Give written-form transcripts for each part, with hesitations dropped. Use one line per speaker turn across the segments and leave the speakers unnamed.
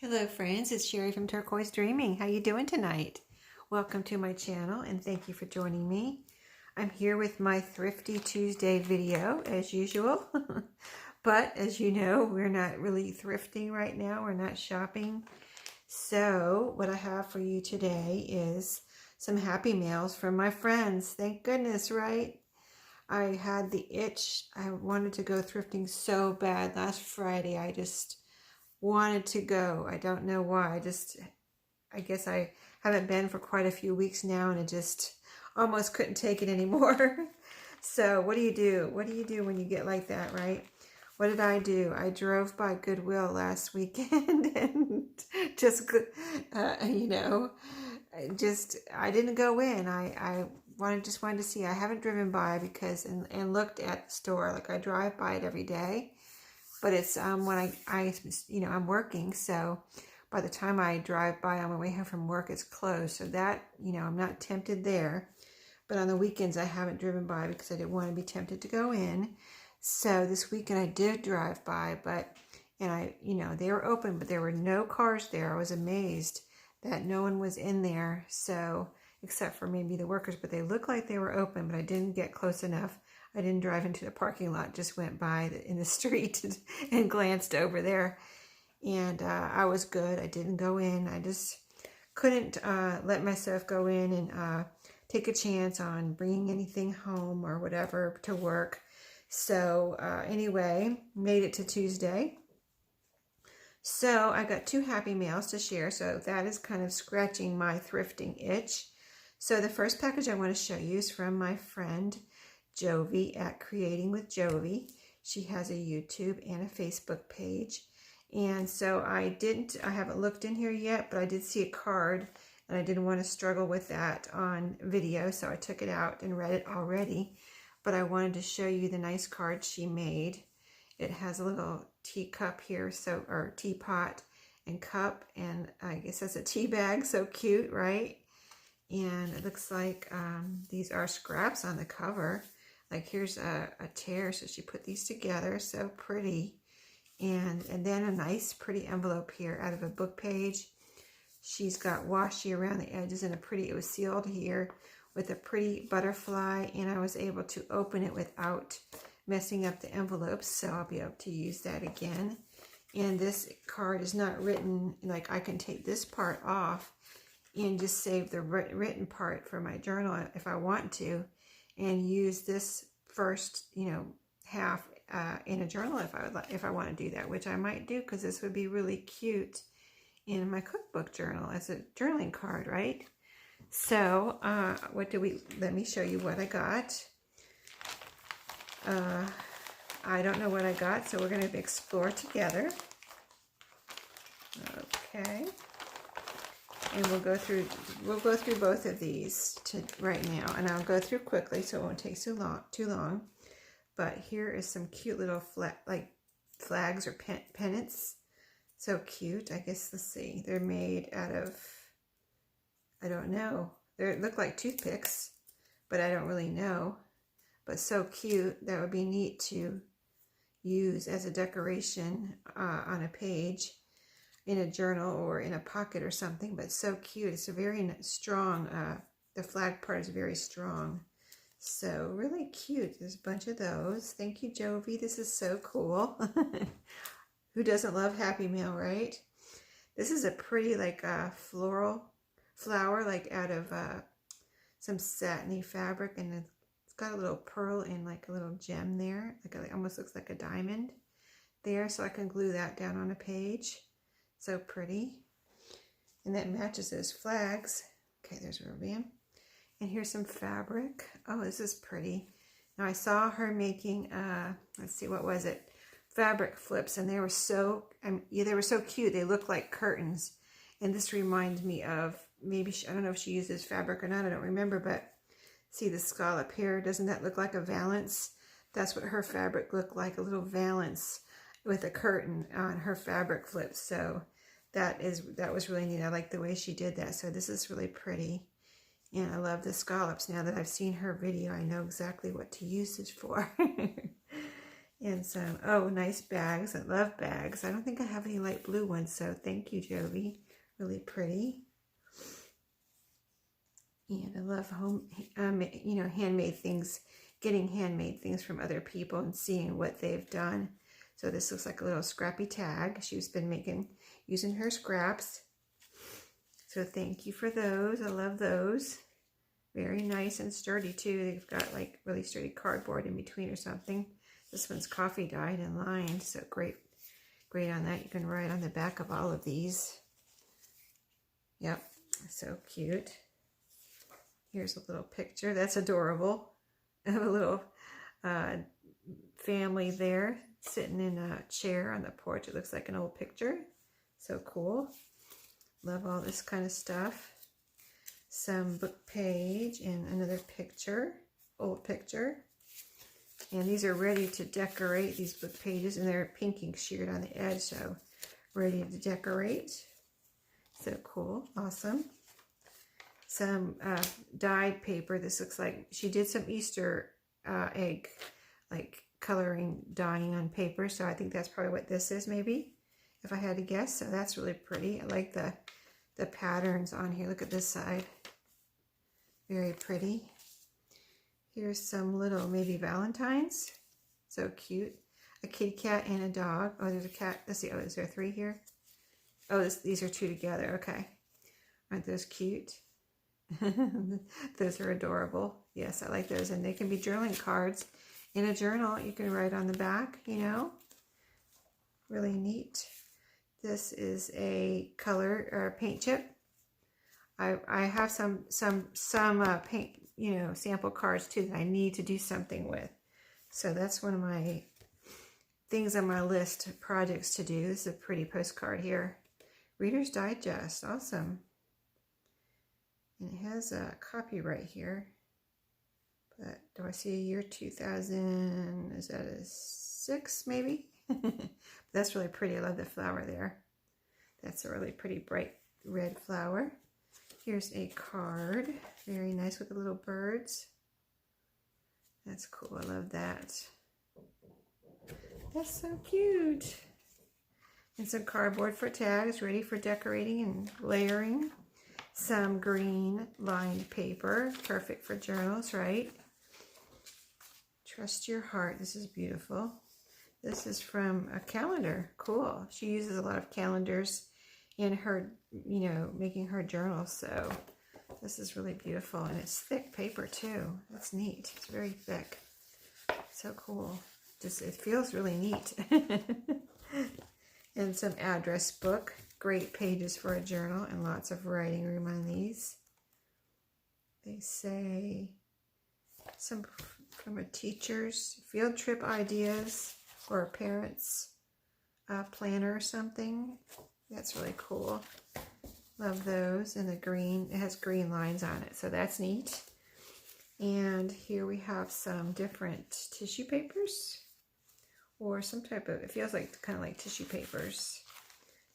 Hello friends, it's Sherry from Turquoise Dreaming. How you doing tonight? Welcome to my channel and thank you for joining me. I'm here with my Thrifty Tuesday video as usual. But as you know, we're not really thrifting right now. We're not shopping. So what I have for you today is some Happy Mails from my friends. Thank goodness, right? I had the itch. I wanted to go thrifting so bad last Friday. I just wanted to go. I don't know why. I guess I haven't been for quite a few weeks now, and I just almost couldn't take it anymore. So what do you do? What do you do when you get like that, right? What did I do? I drove by Goodwill last weekend and just, I didn't go in. I just wanted to see. I haven't driven by because, and looked at the store. Like I drive by it every day. But it's when I'm working, so by the time I drive by on my way home from work, it's closed. So that, I'm not tempted there. But on the weekends, I haven't driven by because I didn't want to be tempted to go in. So this weekend I did drive by, they were open, but there were no cars there. I was amazed that no one was in there. So, except for maybe the workers, but they looked like they were open, but I didn't get close enough. I didn't drive into the parking lot, just went by in the street and glanced over there. And I was good. I didn't go in. I just couldn't let myself go in and take a chance on bringing anything home or whatever to work. So anyway, made it to Tuesday. So I got 2 Happy Mails to share. So that is kind of scratching my thrifting itch. So the first package I want to show you is from my friend Jovi at Creating with Jovi. She has a YouTube and a Facebook page. And so I haven't looked in here yet, but I did see a card and I didn't want to struggle with that on video. So I took it out and read it already. But I wanted to show you the nice card she made. It has a little teacup here, or teapot and cup, and I guess that's a tea bag. So cute, right? And it looks like these are scraps on the cover. Like here's a tear, so she put these together, so pretty. And then a nice pretty envelope here out of a book page. She's got washi around the edges and it was sealed here with a pretty butterfly, and I was able to open it without messing up the envelopes, so I'll be able to use that again. And this card is not written, like I can take this part off and just save the written part for my journal if I want to, and use this first, half in a journal if I want to do that, which I might do because this would be really cute in my cookbook journal as a journaling card, right? So let me show you what I got. I don't know what I got, so we're going to explore together. Okay. And we'll go through both of these right now, and I'll go through quickly so it won't take too long. But here is some cute little flags or pennants. So cute. I guess, let's see. They're made out of, I don't know. They look like toothpicks, but I don't really know. But so cute. That would be neat to use as a decoration on a page, in a journal or in a pocket or something, but so cute. It's a very strong, the flag part is very strong. So really cute. There's a bunch of those. Thank you, Jovi. This is so cool. Who doesn't love Happy Mail, right? This is a pretty floral flower, like out of some satiny fabric, and it's got a little pearl and like a little gem there. It almost looks like a diamond there, so I can glue that down on a page. So pretty. And that matches those flags. Okay, there's a rubber band. And here's some fabric. Oh, this is pretty. Now I saw her making, let's see, what was it? Fabric flips, and they were so, they were so cute. They look like curtains. And this reminds me of, maybe, I don't know if she uses fabric or not, I don't remember, but see the scallop here? Doesn't that look like a valance? That's what her fabric looked like, a little valance with a curtain on her fabric flips. So that was really neat. I like the way she did that. So this is really pretty. And I love the scallops. Now that I've seen her video, I know exactly what to use this for. And some, oh, nice bags. I love bags. I don't think I have any light blue ones, so thank you, Jovi. Really pretty. And I love home, handmade things, getting handmade things from other people and seeing what they've done. So this looks like a little scrappy tag. She's been using her scraps. So thank you for those. I love those. Very nice and sturdy too. They've got like really sturdy cardboard in between or something. This one's coffee dyed and lined, so great on that. You can write on the back of all of these. Yep, so cute. Here's a little picture. That's adorable. I have a little family there sitting in a chair on the porch. It looks like an old picture. So cool. Love all this kind of stuff. Some book page and another picture, old picture. And these are ready to decorate, these book pages, and they're pinking sheared on the edge, so ready to decorate. So cool, awesome. Some dyed paper. This looks like she did some Easter egg, like coloring, dyeing on paper. So I think that's probably what this is, maybe, if I had to guess. So that's really pretty. I like the patterns on here. Look at this side. Very pretty. Here's some little, maybe Valentines. So cute. A kitty cat and a dog. Oh, there's a cat. Let's see. Oh, is there 3 here? Oh, these are 2 together. Okay. Aren't those cute? Those are adorable. Yes, I like those. And they can be journaling cards. In a journal, you can write on the back, you know. Really neat. This is a color or paint chip. I have some paint, sample cards too that I need to do something with. So that's one of my things on my list of projects to do. This is a pretty postcard here. Reader's Digest, awesome. And it has a copyright here. But do I see a year 2000? Is that a 6 maybe? That's really pretty. I love the flower there. That's a really pretty bright red flower. Here's a card. Very nice with the little birds. That's cool. I love that. That's so cute. And some cardboard for tags, ready for decorating and layering. Some green lined paper, perfect for journals, right? Trust your heart. This is beautiful. This is from a calendar. Cool. She uses a lot of calendars in her, making her journals. So this is really beautiful. And it's thick paper too. That's neat. It's very thick. So cool. It feels really neat. And some address book. Great pages for a journal and lots of writing room on these. They say some from a teacher's field trip ideas or a parent's planner or something. That's really cool. Love those. And the green, it has green lines on it, so that's neat. And here we have some different tissue papers or some type of, it feels like kind of like tissue papers.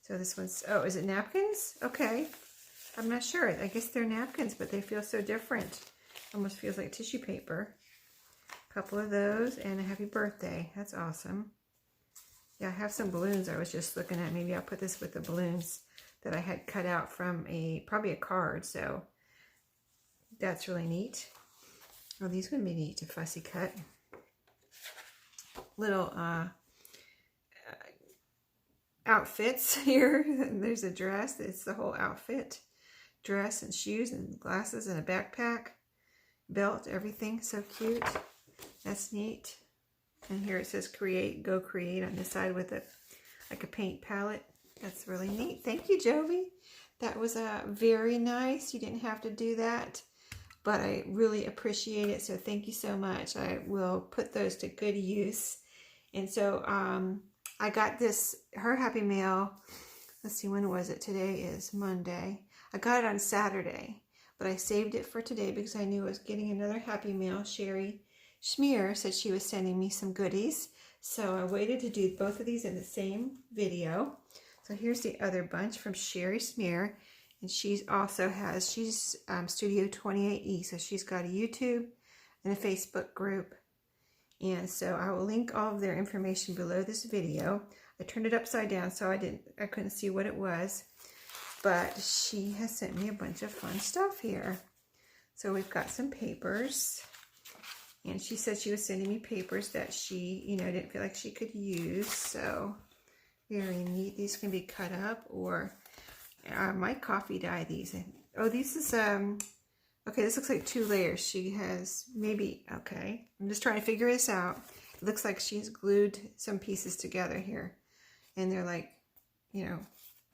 So this one's, oh, is it napkins? Okay. I'm not sure. I guess they're napkins, but they feel so different. Almost feels like tissue paper. A couple of those and a happy birthday. That's awesome. Yeah, I have some balloons I was just looking at. Maybe I'll put this with the balloons that I had cut out from probably a card. So that's really neat. Oh, these would be neat to fussy cut. Little outfits here. There's a dress. It's the whole outfit. Dress and shoes and glasses and a backpack. Belt, everything. So cute. That's neat. And here it says create, go create on the side with like a paint palette. That's really neat. Thank you, Jovi. That was very nice. You didn't have to do that, but I really appreciate it. So thank you so much. I will put those to good use. And so I got her Happy Mail. Let's see, when was it? Today is Monday. I got it on Saturday, but I saved it for today because I knew I was getting another Happy Mail. Sherry Schmier said she was sending me some goodies. So I waited to do both of these in the same video. So here's the other bunch from Sherry Schmier. And she's Studio 28E. So she's got a YouTube and a Facebook group. And so I will link all of their information below this video. I turned it upside down so I couldn't see what it was. But she has sent me a bunch of fun stuff here. So we've got some papers. And she said she was sending me papers that she, you know, didn't feel like she could use. So very neat. These can be cut up, or I might coffee dye these. Oh, this is, okay, this looks like 2 layers. She has maybe, okay, I'm just trying to figure this out. It looks like she's glued some pieces together here. And they're like, you know,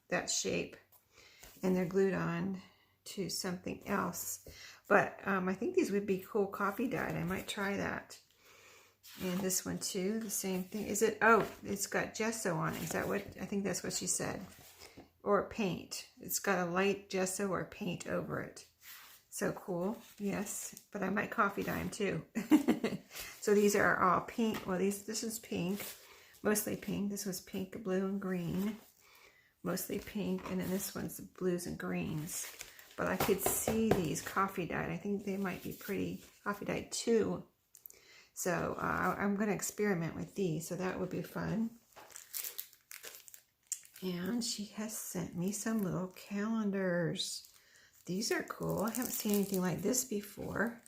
that shape. And they're glued on to something else. But I think these would be cool coffee dyed. I might try that. And this one too, the same thing. Is it, oh, it's got gesso on it. Is that what, I think that's what she said. Or paint. It's got a light gesso or paint over it. So cool, yes. But I might coffee dye them too. So these are all pink. Well, this is pink. Mostly pink. This was pink, blue, and green. Mostly pink. And then this one's blues and greens. But I could see these coffee dyed. I think they might be pretty coffee dyed too. So I'm going to experiment with these. So that would be fun. And she has sent me some little calendars. These are cool. I haven't seen anything like this before.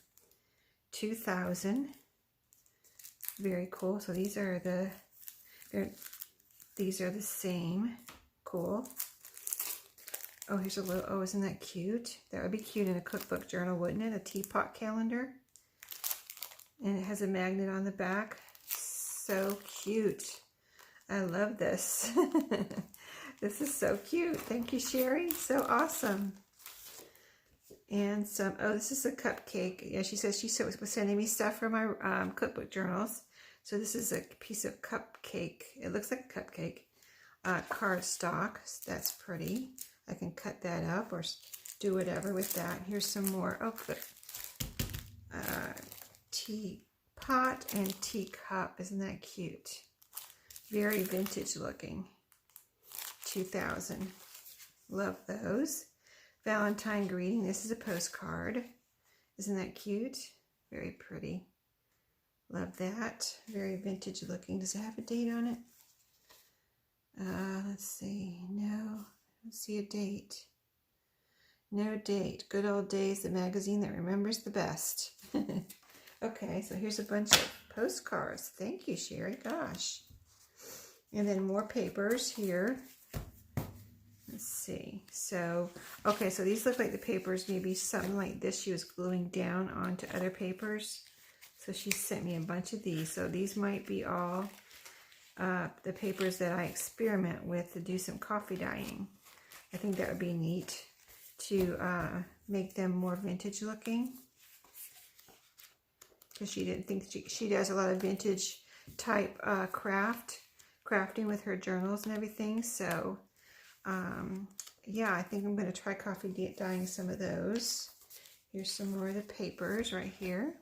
2000. Very cool. So these are the same. Cool. Oh, here's a little, oh, isn't that cute? That would be cute in a cookbook journal, wouldn't it? A teapot calendar. And it has a magnet on the back. So cute. I love this. This is so cute. Thank you, Sherry. So awesome. And some, oh, this is a cupcake. Yeah, she says she was sending me stuff for my cookbook journals. So this is a piece of cupcake. It looks like a cupcake. Cardstock. That's pretty. I can cut that up or do whatever with that. Here's some more. Oh, good. Teapot and teacup. Isn't that cute? Very vintage looking. 2000. Love those. Valentine greeting. This is a postcard. Isn't that cute? Very pretty. Love that. Very vintage looking. Does it have a date on it? Let's see. No. Let's see a date. No date. Good Old Days, the magazine that remembers the best. Okay, so here's a bunch of postcards. Thank you, Sherry. Gosh. And then more papers here. Let's see. So, okay, so these look like the papers, maybe something like this she was gluing down onto other papers. So she sent me a bunch of these. So these might be all the papers that I experiment with to do some coffee dyeing. I think that would be neat to make them more vintage looking. Because she didn't think she does a lot of vintage type crafting with her journals and everything. So yeah, I think I'm going to try coffee dyeing some of those. Here's some more of the papers right here.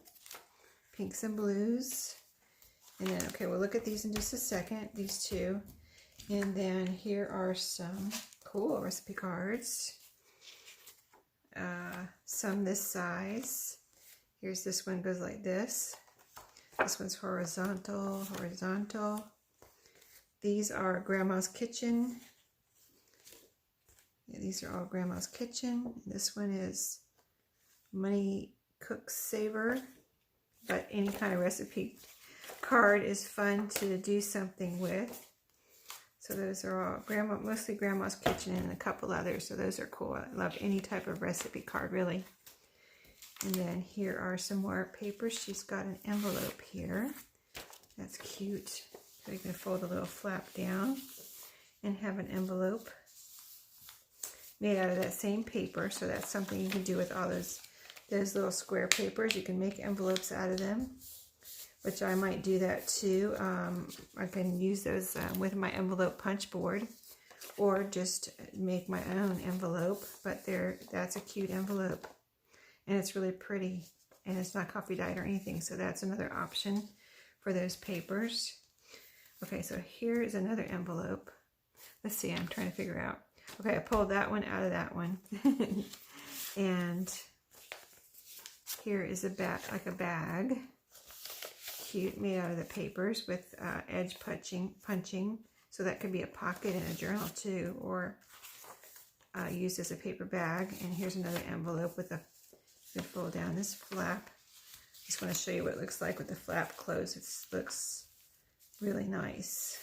Pinks and blues. And then, okay, we'll look at these in just a second, these two. And then here are some cool recipe cards. Some this size. Here's this one, goes like this. This one's horizontal. These are Grandma's Kitchen. Yeah, these are all Grandma's Kitchen. This one is Money Cook Saver. But any kind of recipe card is fun to do something with. So those are all mostly Grandma's Kitchen and a couple others. So those are cool. I love any type of recipe card, really. And then here are some more papers. She's got an envelope here. That's cute. So you can fold a little flap down and have an envelope made out of that same paper. So that's something you can do with all those little square papers. You can make envelopes out of them, which I might do that too. I can use those with my envelope punch board, or just make my own envelope. But that's a cute envelope, and it's really pretty, and it's not coffee dyed or anything. So that's another option for those papers. Okay, so here is another envelope. Let's see, I'm trying to figure out. Okay, I pulled that one out of that one. And here is a bag, like a bag. cute, made out of the papers with edge punching. So that could be a pocket in a journal too, or used as a paper bag. And here's another envelope with a, you fold down this flap. Just want to show you what it looks like with the flap closed. It looks really nice.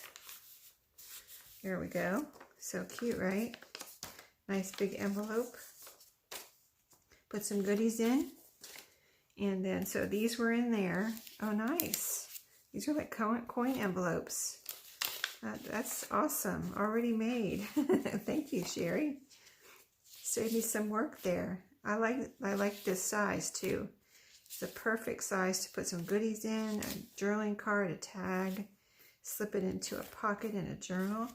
Here we go. So cute, right? Nice big envelope. Put some goodies in. And then, so these were in there. Oh, nice. These are like coin envelopes. That's awesome. Already made. Thank you, Sherry. Saved me some work there. I like this size too. It's a perfect size to put some goodies in, a journaling card, a tag, slip it into a pocket in a journal.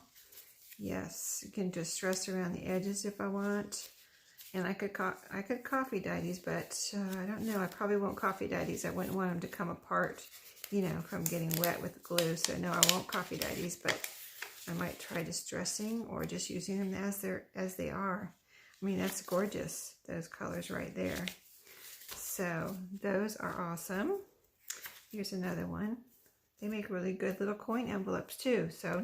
Yes, you can just stress around the edges if I want. And I could coffee dye these, but I don't know. I probably won't coffee dye these. I wouldn't want them to come apart, you know, from getting wet with glue. So no, I won't coffee dye these, but I might try distressing or just using them as they are. I mean, that's gorgeous. Those colors right there. So those are awesome. Here's another one. They make really good little coin envelopes too. So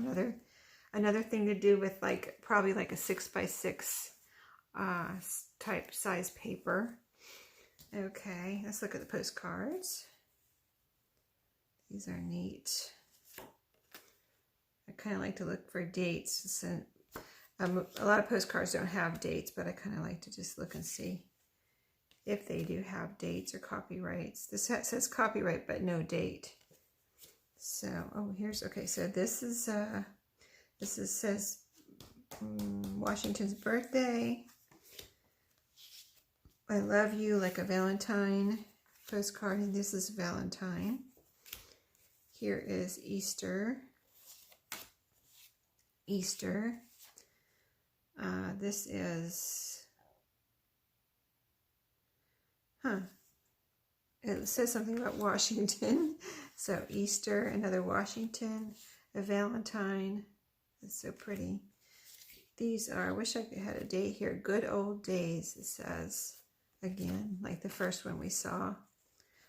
another thing to do with like probably like a 6x6 type size paper. Okay, let's look at the postcards. These are neat. I kind of like to look for dates. So, a lot of postcards don't have dates, but I kind of like to just look and see if they do have dates or copyrights. This says copyright, but no date. So, oh, here's, okay, so this says Washington's birthday. I love you, like a Valentine postcard, and this is Valentine. Here is Easter. This is, it says something about Washington. So Easter, another Washington, a Valentine. That's so pretty. These are, I wish I had a date here. Good old days, it says. Again, like the first one we saw.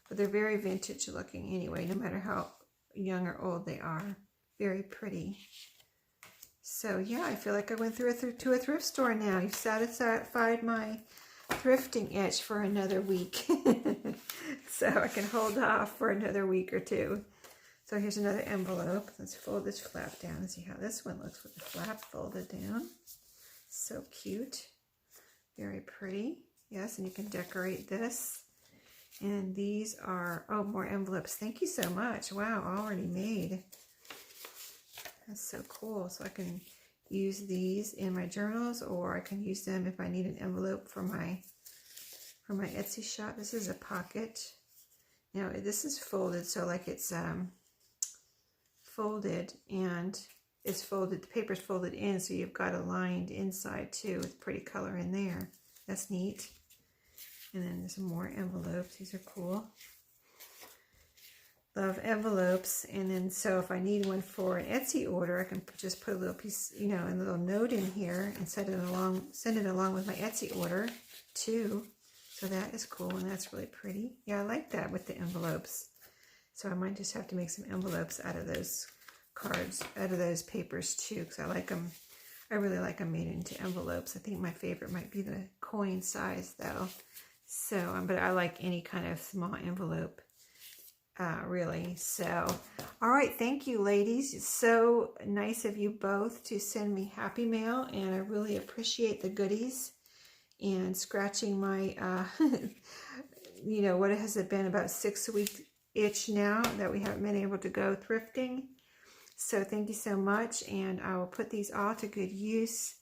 But they're very vintage looking anyway, no matter how young or old they are. Very pretty. So yeah, I feel like I went to a thrift store now. You've satisfied my thrifting itch for another week. So I can hold off for another week or two. So here's another envelope. Let's fold this flap down and see how this one looks with the flap folded down. So cute. Very pretty. Yes, and you can decorate this. And these are, oh, more envelopes. Thank you so much. Wow, already made. That's so cool. So I can use these in my journals, or I can use them if I need an envelope for my Etsy shop. This is a pocket. Now this is folded, so like it's folded, and it's folded, the paper's folded in, so you've got a lined inside too with pretty color in there. That's neat. And then there's some more envelopes. These are cool. Love envelopes. And then so if I need one for an Etsy order, I can just put a little piece, you know, a little note in here and send it along with my Etsy order too. So that is cool, and that's really pretty. Yeah, I like that with the envelopes. So I might just have to make some envelopes out of those cards, out of those papers too, because I like them. I really like them made into envelopes. I think my favorite might be the coin size though. So, but I like any kind of small envelope, really. So, all right, thank you, ladies. It's so nice of you both to send me happy mail, and I really appreciate the goodies and scratching my, you know, what has it been, about 6 weeks itch now that we haven't been able to go thrifting. So thank you so much, and I will put these all to good use.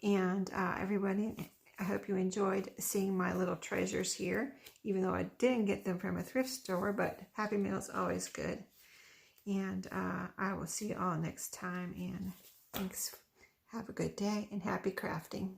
And everybody, I hope you enjoyed seeing my little treasures here, even though I didn't get them from a thrift store, but happy mail is always good. And I will see you all next time, and thanks. Have a good day and happy crafting.